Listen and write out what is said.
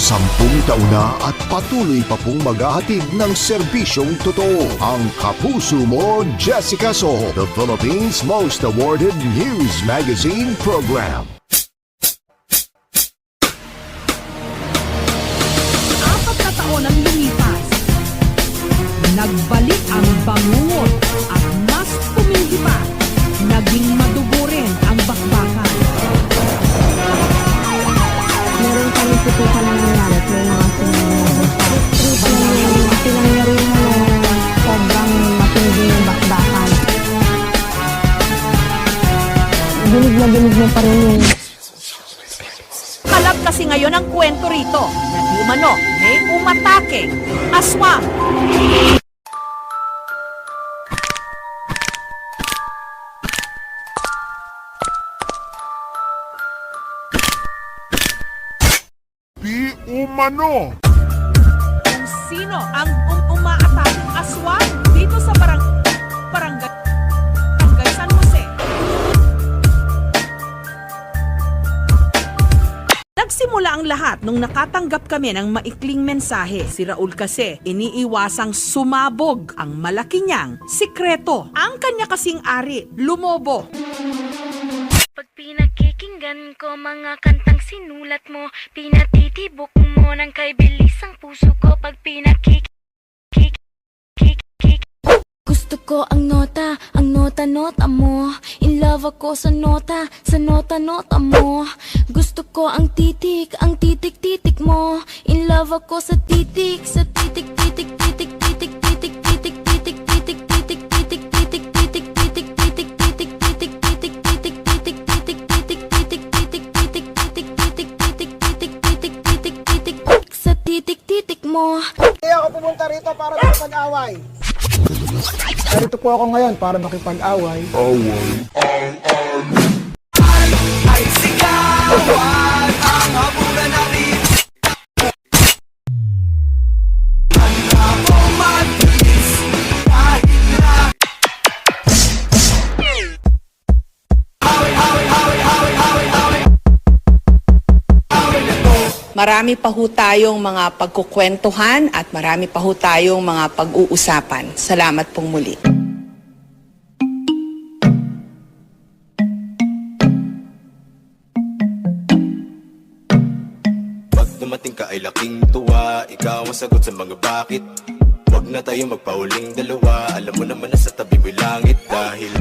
10 na at patuloy pa pong maghahatid ng serbisyong totoo. Ang Kapuso Mo, Jessica Soho, the Philippines' most awarded news magazine program. Apat na taon ang lumipas. Nagbalik ang bangungot at mas tumindi pa. Naging madugo rin ang bakbakan. Meron kami putukan ng nangyari at may mga pinangyarihan ng sobrang matindi yung bakbakan. Dinig mo pa rin yung Kalab kasi ngayon ang kwento rito na di umano may umatake, aswang. Di umano! Kung sino ang umaatake aswang dito sa barangay San Jose. Nagsimula ang lahat nung nakatanggap kami ng maikling mensahe. Si Raul kasi iniiwasang sumabog ang malaki niyang sikreto. Ang kanya kasing ari, lumobo. Pag pinakikinggan ko mga kantang sinulat mo, pinatitibok mo ng kay bilis ang puso ko. Pag gusto ko ang nota mo. In love ako sa nota mo. Gusto ko ang titik mo. In love ako sa titik mo. Kaya ako pumunta rito para makipag-away. Narito po ako ngayon para makipag-away. Marami pa ho tayong mga pagkukwentuhan at marami pa ho tayong mga pag-uusapan. Salamat pong muli. Pag dumating ka ay laking tuwa, ikaw ang sagot sa mga bakit. Huwag na tayo magpauling dalawa, alam mo naman na sa tabi mo'y langit dahil